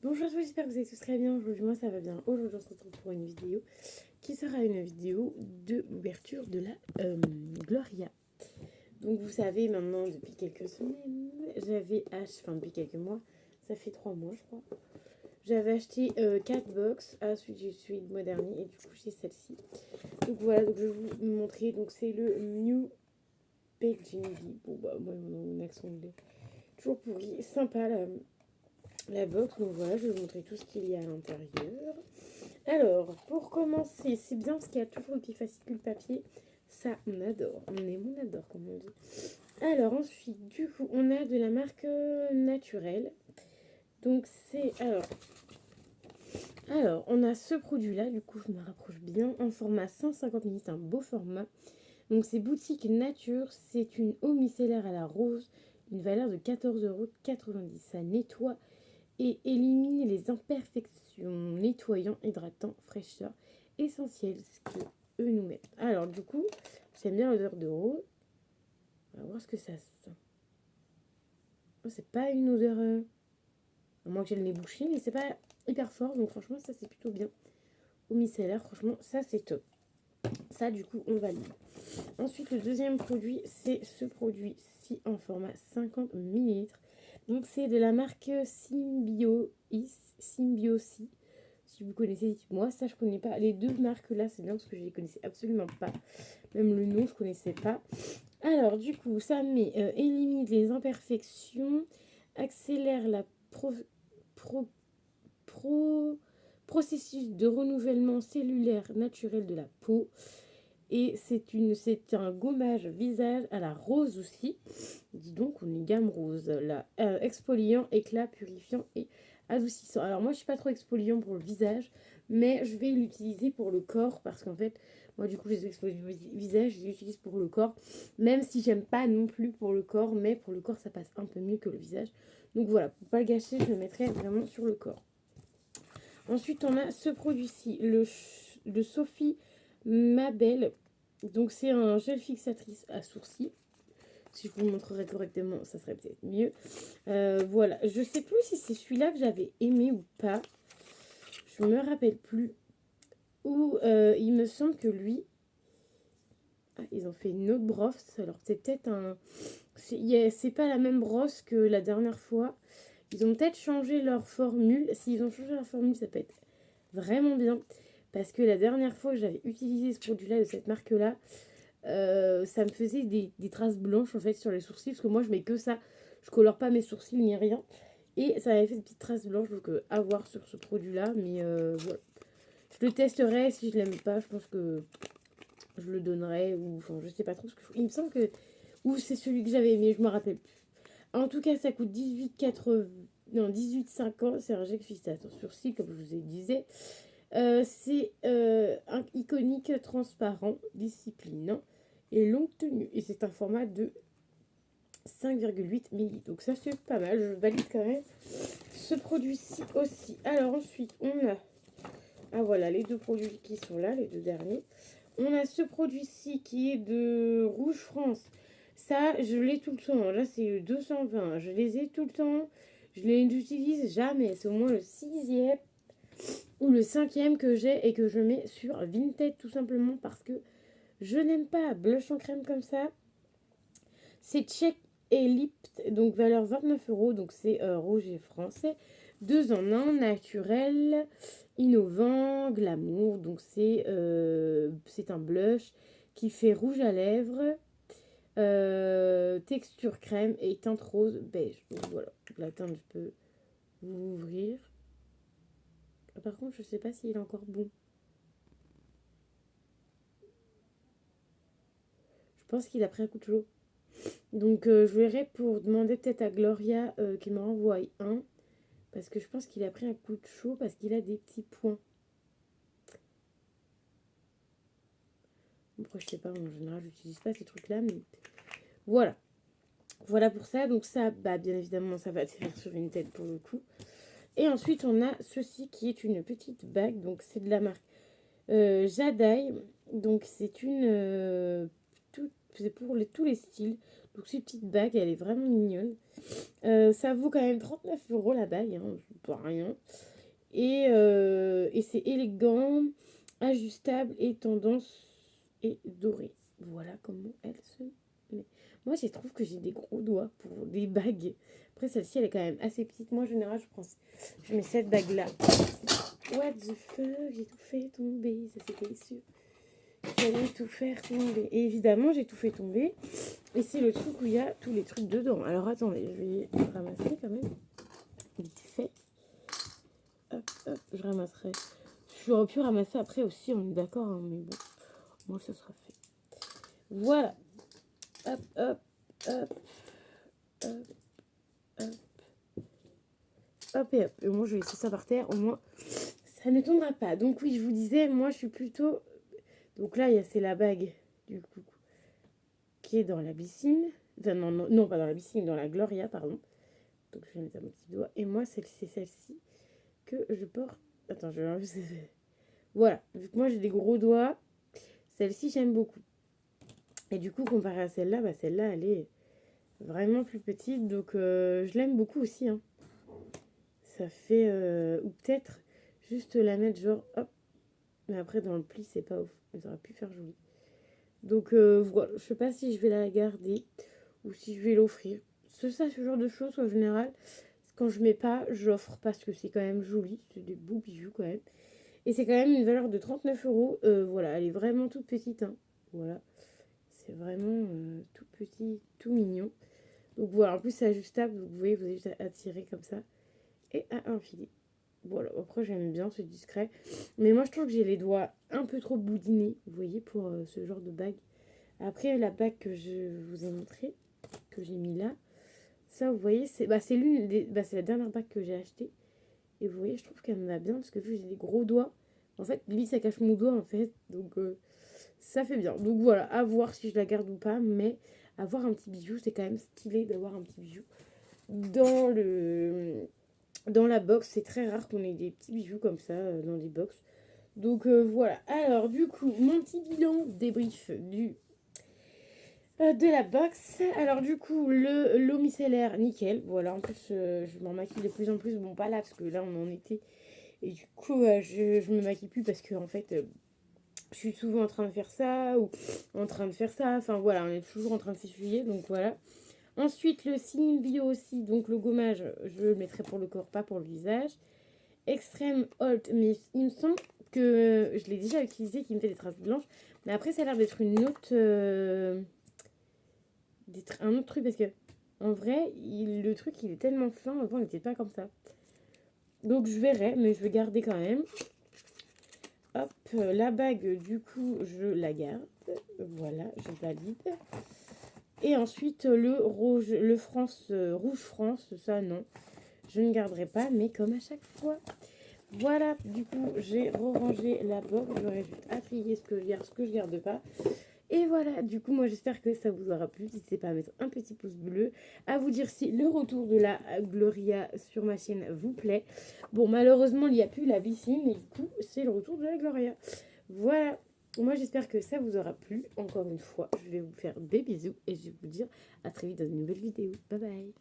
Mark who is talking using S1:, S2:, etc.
S1: Bonjour à tous, j'espère que vous allez tous très bien. Aujourd'hui, moi ça va bien. Aujourd'hui, on se retrouve pour une vidéo qui sera une vidéo de l'ouverture de la Gloria. Donc, vous savez, maintenant, depuis quelques semaines, enfin, depuis quelques mois, ça fait 3 mois, je crois. J'avais acheté 4 box. Ensuite, j'ai suivi le mois dernier et du coup, j'ai celle-ci. Donc, voilà, donc je vais vous montrer. Donc, c'est le New Packaging. Bon, bah, moi, mon accent, il est toujours pourri. Sympa, la box. Donc, voilà, je vais vous montrer tout ce qu'il y a à l'intérieur. Alors, pour commencer, c'est bien parce qu'il y a toujours le petit fascicule papier. Ça, on adore. On adore, comme on dit. Alors, ensuite, du coup, on a de la marque Naturelle. Donc, c'est... Alors, on a ce produit-là. Du coup, je me rapproche bien. En format 150 ml, un beau format. Donc, c'est Boutique Nature. C'est une eau micellaire à la rose. Une valeur de 14,90 €. Ça nettoie et élimine les imperfections, nettoyant, hydratant, fraîcheur, essentiel, ce que eux nous mettent. Alors du coup, j'aime bien l'odeur de rose. On va voir ce que ça sent. Oh, c'est pas une odeur, à moins que j'ai le nez bouché, mais c'est pas hyper fort, donc franchement ça c'est plutôt bien. Au micellaire, franchement ça c'est top. Ça du coup on valide. Ensuite le deuxième produit, c'est ce produit-ci en format 50 ml. Donc c'est de la marque Symbiosis. Si vous connaissez, dites-moi. Ça, je connais pas. Les deux marques-là, c'est bien parce que je les connaissais absolument pas. Même le nom, je connaissais pas. Alors, du coup, ça élimine les imperfections, accélère la pro- pro- processus de renouvellement cellulaire naturel de la peau. Et c'est un gommage visage à la rose aussi. Dis donc, on est gamme rose. Là, exfoliant, éclat, purifiant et adoucissant. Alors moi, je suis pas trop exfoliant pour le visage, mais je vais l'utiliser pour le corps parce qu'en fait, moi du coup, les exfoliants visage, je les utilise pour le corps, même si j'aime pas non plus pour le corps, mais pour le corps, ça passe un peu mieux que le visage. Donc voilà, pour pas le gâcher, je le mettrai vraiment sur le corps. Ensuite, on a ce produit-ci, le Sophie Mabel. Donc c'est un gel fixatrice à sourcils. Si je vous le montrerais correctement, ça serait peut-être mieux. Voilà, je sais plus si c'est celui-là que j'avais aimé ou pas. Je me rappelle plus. Ou il me semble que lui... Ah, ils ont fait une autre brosse. Alors c'est peut-être un... C'est pas la même brosse que la dernière fois. Ils ont peut-être changé leur formule. S'ils ont changé leur formule, ça peut être vraiment bien. Parce que la dernière fois que j'avais utilisé ce produit-là de cette marque-là, ça me faisait des traces blanches en fait sur les sourcils. Parce que moi, je mets que ça. Je colore pas mes sourcils ni rien. Et ça avait fait des petites traces blanches. Donc à voir sur ce produit-là. Mais voilà. Je le testerai. Si je l'aime pas, je pense que je le donnerai. Ou enfin, je sais pas trop. Parce que, il me semble que... Ou c'est celui que j'avais aimé. Je me rappelle plus. En tout cas, ça coûte 18,80. Non, 18,50. C'est un gel fixateur sourcil, comme je vous ai dit. C'est un iconique transparent, disciplinant et longue tenue. Et c'est un format de 5,8 ml. Donc ça c'est pas mal, je valide quand même ce produit-ci aussi. Alors ensuite on a... Ah voilà, les deux produits qui sont là, les deux derniers. On a ce produit-ci qui est de Rouge France. Ça, je l'ai tout le temps. Là, c'est le 220. Je les ai tout le temps. Je les utilise jamais. C'est au moins le sixième ou le cinquième que j'ai et que je mets sur Vinted tout simplement parce que je n'aime pas blush en crème comme ça. C'est Check Ellipse, donc valeur 29 €, donc c'est rouge et français. 2 en 1, naturel, innovant, glamour, donc c'est un blush qui fait rouge à lèvres, texture crème et teinte rose beige. Donc voilà, la teinte je peux vous ouvrir. Par contre, je sais pas s'il est encore bon. Je pense qu'il a pris un coup de chaud. Donc je verrai pour demander peut-être à Gloria qu'il m'en envoie un. Parce que je pense qu'il a pris un coup de chaud parce qu'il a des petits points. Après je sais pas, en général j'utilise pas ces trucs-là. Mais voilà. Voilà pour ça. Donc ça, bah, bien évidemment, ça va atterrir sur une tête pour le coup. Et ensuite on a ceci qui est une petite bague. Donc c'est de la marque Jadai. Donc c'est une c'est pour tous les styles. Donc cette petite bague, elle est vraiment mignonne. Ça vaut quand même 39 € la bague, hein, c'est pas rien. Et c'est élégant, ajustable et tendance et doré. Voilà comment elle se met. Moi, je trouve que j'ai des gros doigts pour des bagues. Après, celle-ci, elle est quand même assez petite. Moi, en général, je mets cette bague-là. What the fuck, j'ai tout fait tomber. Ça, c'était sûr. J'allais tout faire tomber. Et évidemment, j'ai tout fait tomber. Et c'est le truc où il y a tous les trucs dedans. Alors, attendez, je vais ramasser quand même. Vite fait. Hop, hop, je ramasserai. J'aurais pu ramasser après aussi, on est d'accord, hein, mais bon, moi, ça sera fait. Voilà. Hop, hop, hop, hop, hop. Hop et hop. Et moi, je vais laisser ça par terre. Au moins, ça ne tombera pas. Donc, oui, je vous disais, moi, je suis plutôt... Donc là, c'est la bague, du coup, qui est dans la piscine. Enfin, non, non, non, pas dans la piscine, dans la Gloria, pardon. Donc, je vais mettre à mon petit doigt. Et moi, c'est celle-ci que je porte. Attends, je vais enlever. Voilà. Vu que moi, j'ai des gros doigts, celle-ci, j'aime beaucoup. Et du coup, comparé à celle-là, bah, celle-là, elle est vraiment plus petite. Donc, je l'aime beaucoup aussi, hein. Ça fait... ou peut-être juste la mettre genre... Hop. Mais après, dans le pli, c'est pas ouf. Ça aurait pu faire joli. Donc, voilà. Je sais pas si je vais la garder ou si je vais l'offrir. C'est ça, ce genre de choses, en général. Quand je mets pas, j'offre parce que c'est quand même joli. C'est des beaux bijoux, quand même. Et c'est quand même une valeur de 39 €. Voilà, elle est vraiment toute petite, hein. Voilà. C'est vraiment tout petit, tout mignon. Donc voilà, en plus c'est ajustable, donc vous voyez, vous avez juste à tirer comme ça et à enfiler. Voilà, après j'aime bien, c'est discret. Mais moi je trouve que j'ai les doigts un peu trop boudinés, vous voyez, pour ce genre de bague. Après la bague que je vous ai montrée, que j'ai mis là, ça vous voyez, c'est c'est la dernière bague que j'ai achetée. Et vous voyez, je trouve qu'elle me va bien parce que vu que j'ai des gros doigts, en fait, lui ça cache mon doigt en fait. Donc ça fait bien. Donc voilà, à voir si je la garde ou pas, mais avoir un petit bijou, c'est quand même stylé d'avoir un petit bijou. Dans la box, c'est très rare qu'on ait des petits bijoux comme ça dans les box. Donc voilà. Alors du coup, mon petit bilan débrief de la box. Alors du coup, l'eau micellaire, nickel. Voilà, en plus, je m'en maquille de plus en plus. Bon, pas là, parce que là, on en était. Et du coup, je me maquille plus parce que, en fait, je suis souvent en train de faire ça ou en train de faire ça. Enfin voilà, on est toujours en train de s'essuyer. Donc voilà. Ensuite, le Signe Bio aussi. Donc le gommage, je le mettrai pour le corps, pas pour le visage. Extrême Holt, mais il me semble que je l'ai déjà utilisé, qui me fait des traces blanches. Mais après, ça a l'air d'être une autre... un autre truc parce que en vrai, le truc il est tellement fin. Avant, il n'était pas comme ça. Donc je verrai, mais je vais garder quand même. Hop, la bague, du coup, je la garde. Voilà, je valide. Et ensuite, le rouge, rouge France, ça non, je ne garderai pas, mais comme à chaque fois. Voilà, du coup, j'ai rangé la box. J'aurais juste à trier ce que je garde pas. Et voilà, du coup, moi, j'espère que ça vous aura plu. N'hésitez pas à mettre un petit pouce bleu, à vous dire si le retour de la Gloria sur ma chaîne vous plaît. Bon, malheureusement, il n'y a plus la piscine, et du coup, c'est le retour de la Gloria. Voilà, moi, j'espère que ça vous aura plu. Encore une fois, je vais vous faire des bisous, et je vais vous dire à très vite dans une nouvelle vidéo. Bye bye.